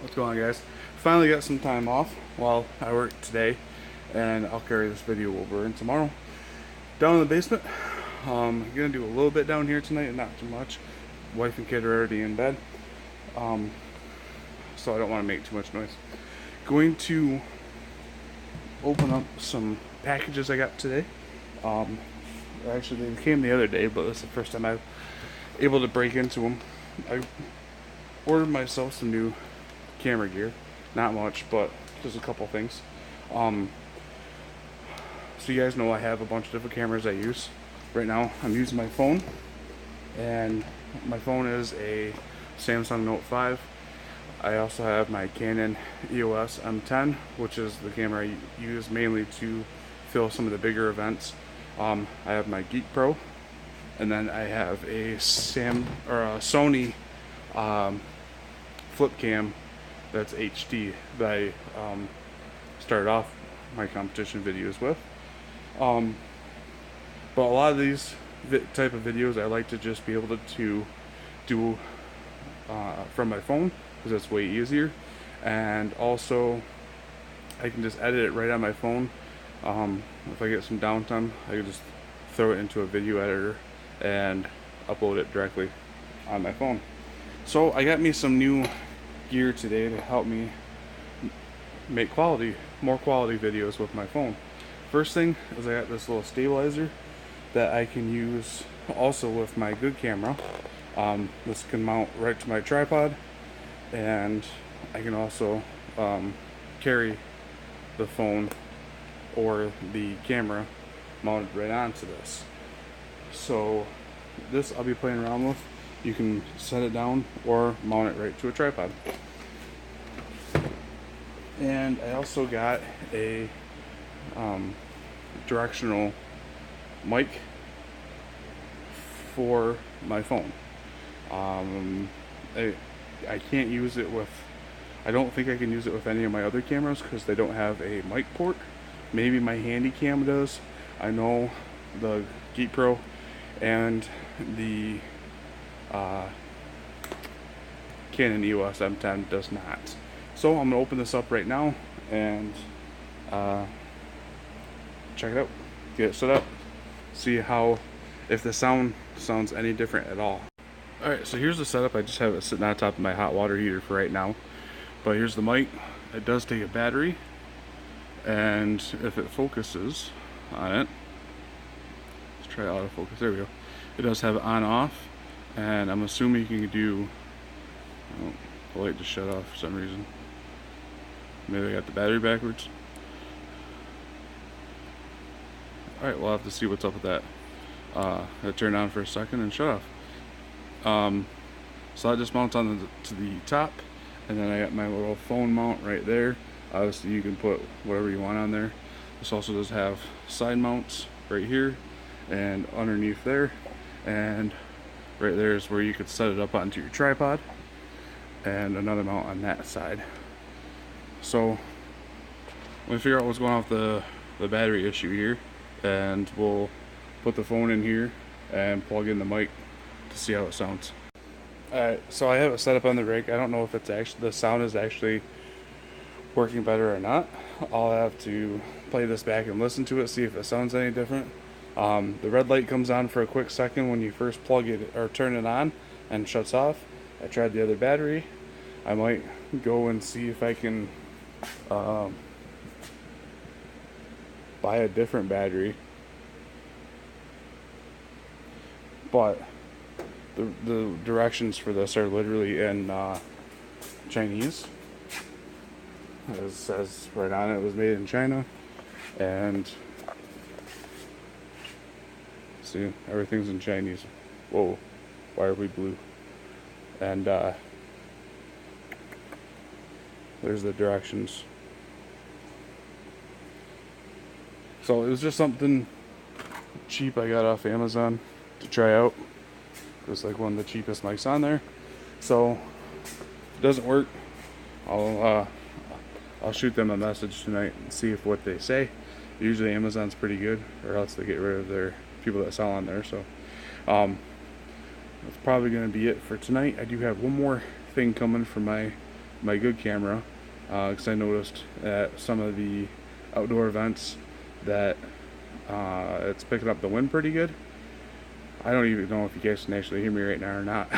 What's going on, guys? Finally got some time off while I work today, and I'll carry this video over and tomorrow. Down in the basement, I'm gonna do a little bit down here tonight, and not too much. Wife and kid are already in bed, um, so I don't want to make too much noise. Going to open up some packages I got today. Um, Actually, they came the other day, but this is the first time I'm able to break into them. I ordered myself some new camera gear. Not much, but just a couple things. Um, so you guys know I have a bunch of different cameras I use. Right now I'm using my phone, and my phone is a Samsung Note 5. I also have my Canon EOS M10, which is the camera I use mainly to film some of the bigger events. I have my Geek Pro, and then I have a Sony flip cam that's HD that I started off my competition videos with. But a lot of these type of videos I like to just be able to do from my phone because it's way easier, and also I can just edit it right on my phone. If I get some downtime, I can just throw it into a video editor and upload it directly on my phone. So I got me some new gear today to help me make more quality videos with my phone. First thing is I got this little stabilizer that I can use also with my good camera. This can mount right to my tripod, and I can also carry the phone or the camera mounted right onto this. So this I'll be playing around with. You can set it down or mount it right to a tripod. And I also got a directional mic for my phone. I can't use it with, I don't think I can use it with any of my other cameras because they don't have a mic port. Maybe my Handycam does. I know the Geek Pro and the Canon EOS M10 does not. So I'm gonna open this up right now and check it out, get it set up, see if the sound sounds any different at all. Alright, so here's the setup. I just have it sitting on top of my hot water heater for right now. But here's the mic. It does take a battery, and if it focuses on it, let's try autofocus. There we go. It does have on off, and I'm assuming you can do, oh, the light just shut off for some reason. Maybe I got the battery backwards. Alright, we'll have to see what's up with that. It turned on for a second and shut off. So that just mounts on to the top, and then I got my little phone mount right there. Obviously you can put whatever you want on there. This also does have side mounts right here and underneath there, and right there is where you could set it up onto your tripod, and another mount on that side. So we'll figure out what's going on with the battery issue here, and we'll put the phone in here and plug in the mic to see how it sounds. Alright, so I have it set up on the rig. I don't know if it's actually, the sound is actually working better or not. I'll have to play this back and listen to it, see if it sounds any different. The red light comes on for a quick second when you first plug it or turn it on, and shuts off. I tried the other battery. I might go and see if I can buy a different battery, but the directions for this are literally in Chinese. It says right on it was made in China, and see, everything's in Chinese. Whoa, why are we blue? And there's the directions. So it was just something cheap I got off Amazon to try out. It was like one of the cheapest mics on there. So if it doesn't work, I'll shoot them a message tonight and see if what they say. Usually Amazon's pretty good, or else they get rid of their people that sell on there. So that's probably going to be it for tonight. I do have one more thing coming for my my good camera, because I noticed at some of the outdoor events that it's picking up the wind pretty good. I don't even know if you guys can actually hear me right now or not.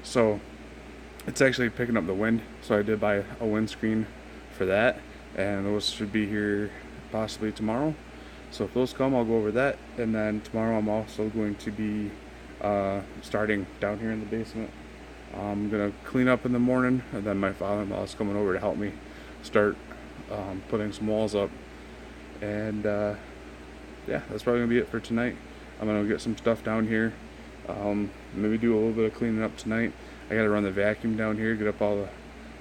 So it's actually picking up the wind, so I did buy a windscreen for that, and those should be here possibly tomorrow. So if those come, I'll go over that, and then tomorrow I'm also going to be starting down here in the basement. I'm gonna clean up in the morning, and then my father-in-law is coming over to help me start putting some walls up. And yeah, that's probably gonna be it for tonight. I'm gonna get some stuff down here. Maybe do a little bit of cleaning up tonight. I gotta run the vacuum down here, get up all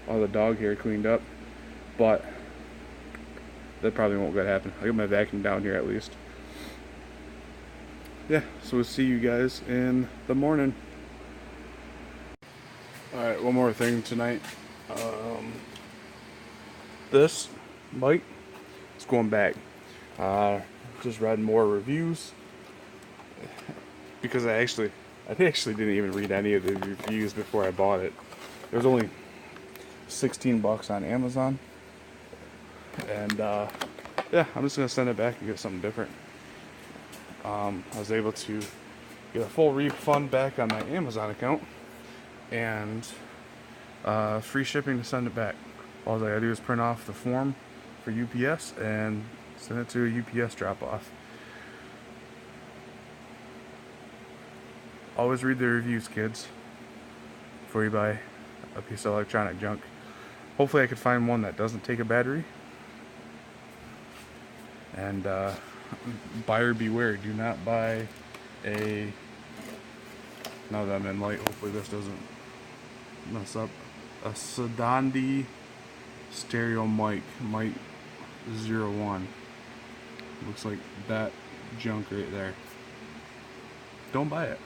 the dog hair cleaned up, but that probably won't gonna happen. I got my vacuum down here at least. Yeah, so we'll see you guys in the morning. Alright, one more thing tonight. This bike is going back. Just read more reviews because I actually didn't even read any of the reviews before I bought it. It was only 16 bucks on Amazon, and yeah, I'm just gonna send it back and get something different. I was able to get a full refund back on my Amazon account and free shipping to send it back. All I gotta do is print off the form for UPS and send it to a UPS drop off. Always read the reviews, kids, before you buy a piece of electronic junk. Hopefully I could find one that doesn't take a battery. And buyer beware, do not buy a, now that I'm in light, hopefully this doesn't mess up, a Sedandi stereo mic 01. Looks like that junk right there. Don't buy it.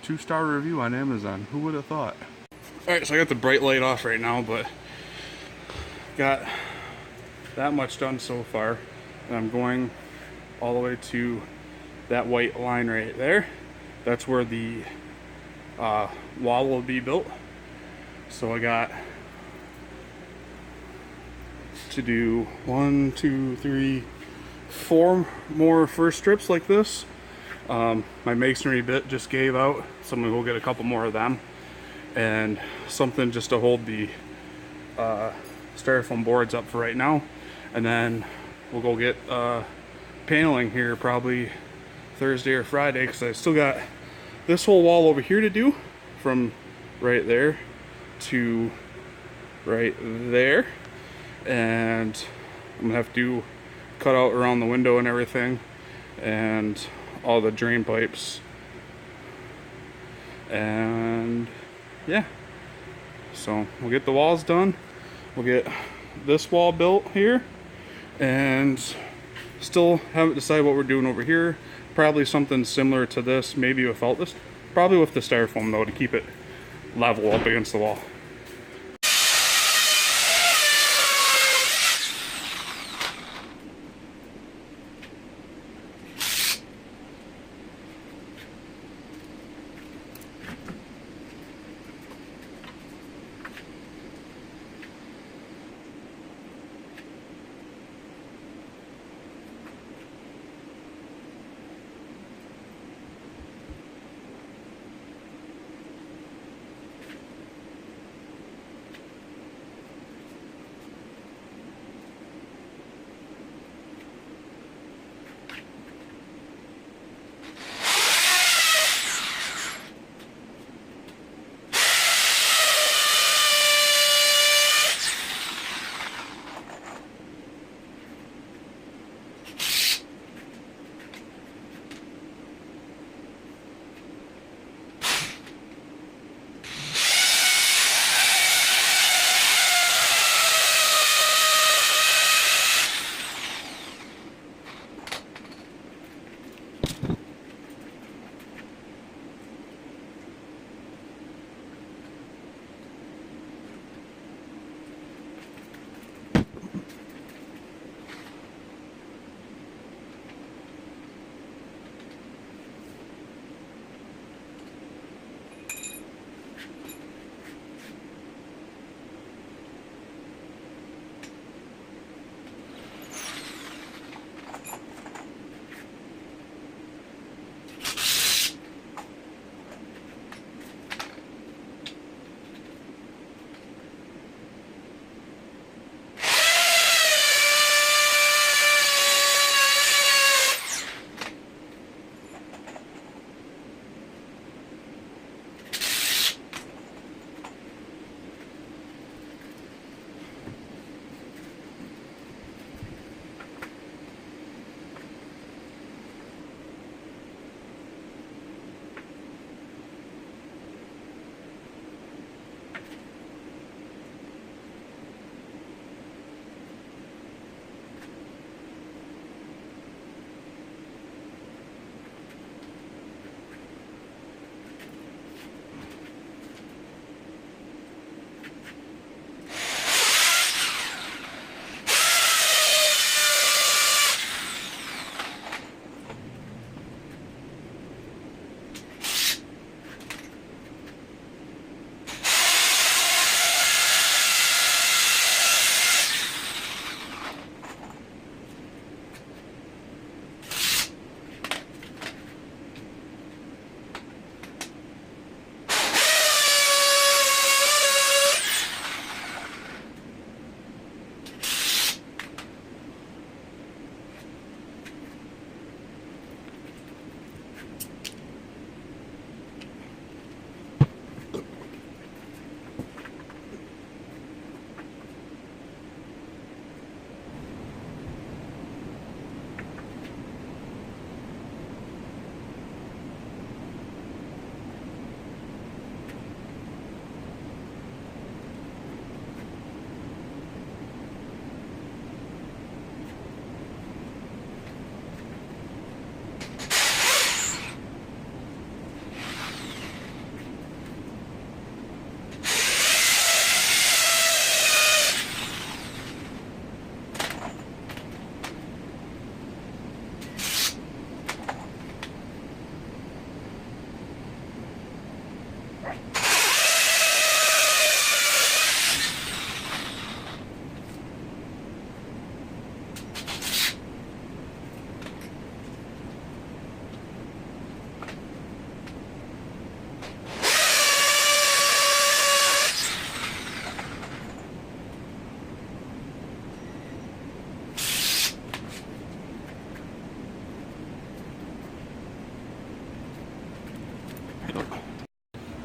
2-star review on Amazon. Who would have thought? Alright, so I got the bright light off right now, but got that much done so far. And I'm going all the way to that white line right there. That's where the wall will be built. So I got to do 1, 2, 3, 4 more first strips like this. My masonry bit just gave out, so I'm gonna go get a couple more of them, and something just to hold the styrofoam boards up for right now, and then we'll go get paneling here probably Thursday or Friday, because I still got this whole wall over here to do, from right there to right there, and I'm gonna have to cut out around the window and everything, and all the drain pipes, and yeah, so we'll get the walls done, we'll get this wall built here, and still haven't decided what we're doing over here. Probably something similar to this, maybe without this, probably with the styrofoam though, to keep it level up against the wall.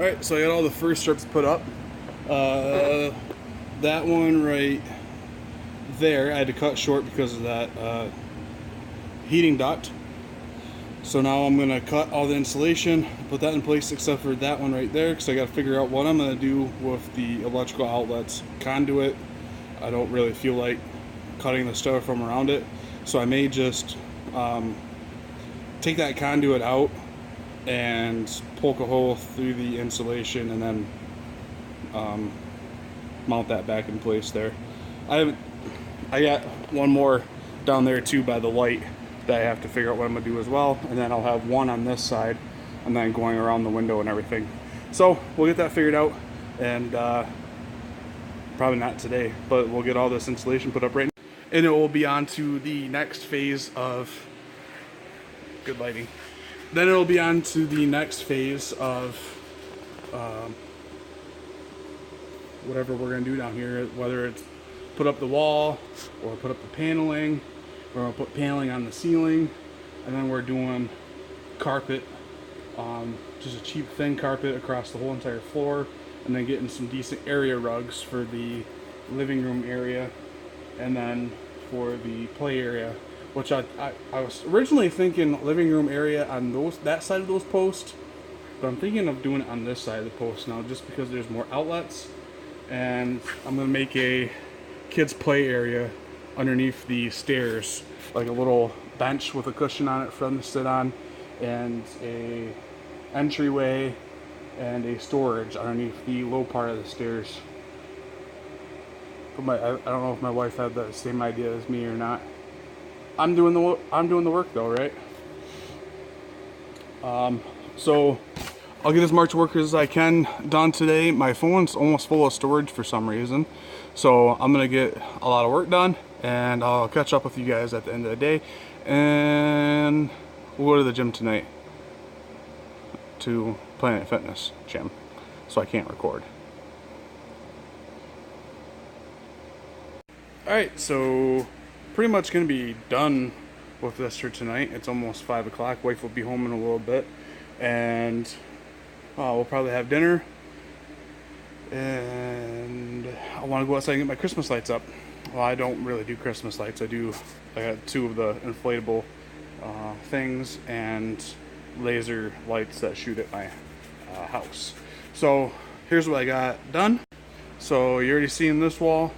Alright, so I got all the first strips put up. That one right there, I had to cut short because of that heating duct. So now I'm going to cut all the insulation, put that in place except for that one right there, because I got to figure out what I'm going to do with the electrical outlets conduit. I don't really feel like cutting the styrofoam around it, so I may just take that conduit out and poke a hole through the insulation and then mount that back in place there. I got one more down there too by the light that I have to figure out what I'm gonna do as well, and then I'll have one on this side and then going around the window and everything. So we'll get that figured out, and probably not today, but we'll get all this insulation put up right now, and it will be on to the next phase of good lighting. Then it'll be on to the next phase of whatever we're gonna do down here, whether it's put up the wall or put up the paneling. We're gonna put paneling on the ceiling, and then we're doing carpet, just a cheap thin carpet across the whole entire floor, and then getting some decent area rugs for the living room area, and then for the play area, which I was originally thinking living room area on that side of those posts, but I'm thinking of doing it on this side of the post now, just because there's more outlets, and I'm gonna make a kids play area underneath the stairs, like a little bench with a cushion on it for them to sit on, and a entryway and a storage underneath the low part of the stairs. But I don't know if my wife had the same idea as me or not. I'm doing the work though, right? So I'll get as much work as I can done today. My phone's almost full of storage for some reason, so I'm gonna get a lot of work done, and I'll catch up with you guys at the end of the day, and we'll go to the gym tonight, to Planet Fitness gym, so I can't record. Alright, so pretty much gonna be done with this for tonight. It's almost 5 o'clock. Wife will be home in a little bit, and we'll probably have dinner, and I want to go outside and get my Christmas lights up. Well, I don't really do Christmas lights. I got 2 of the inflatable things and laser lights that shoot at my house. So here's what I got done. So you already seen this wall.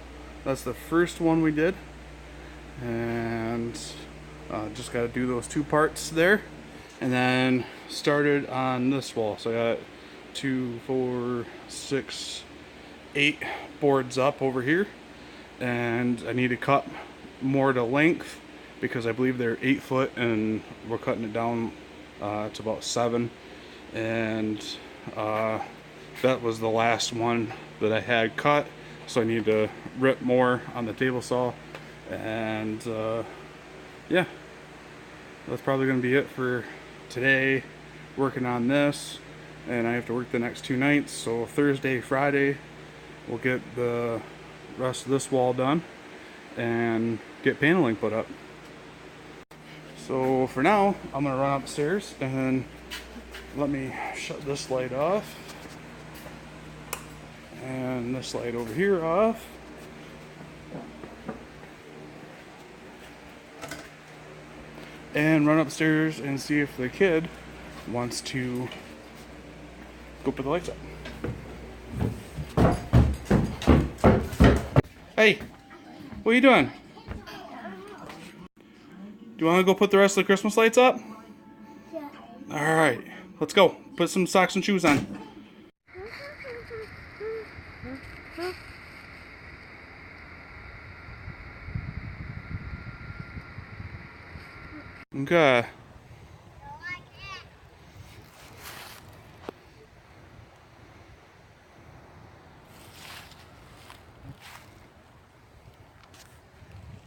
That's the first one we did, and just got to do those 2 parts there, and then started on this wall. So I got 2, 4, 6, 8 boards up over here, and I need to cut more to length because I believe they're 8 foot and we're cutting it down to about 7, and that was the last one that I had cut, so I need to rip more on the table saw, and yeah, that's probably gonna be it for today. Working on this, and I have to work the next 2 nights, so Thursday, Friday we'll get the rest of this wall done and get paneling put up. So for now, I'm gonna run upstairs and let me shut this light off and this light over here off. And run upstairs and see if the kid wants to go put the lights up. Hey, what are you doing? Do you want to go put the rest of the Christmas lights up? Yeah. Alright, let's go. Put some socks and shoes on. Okay.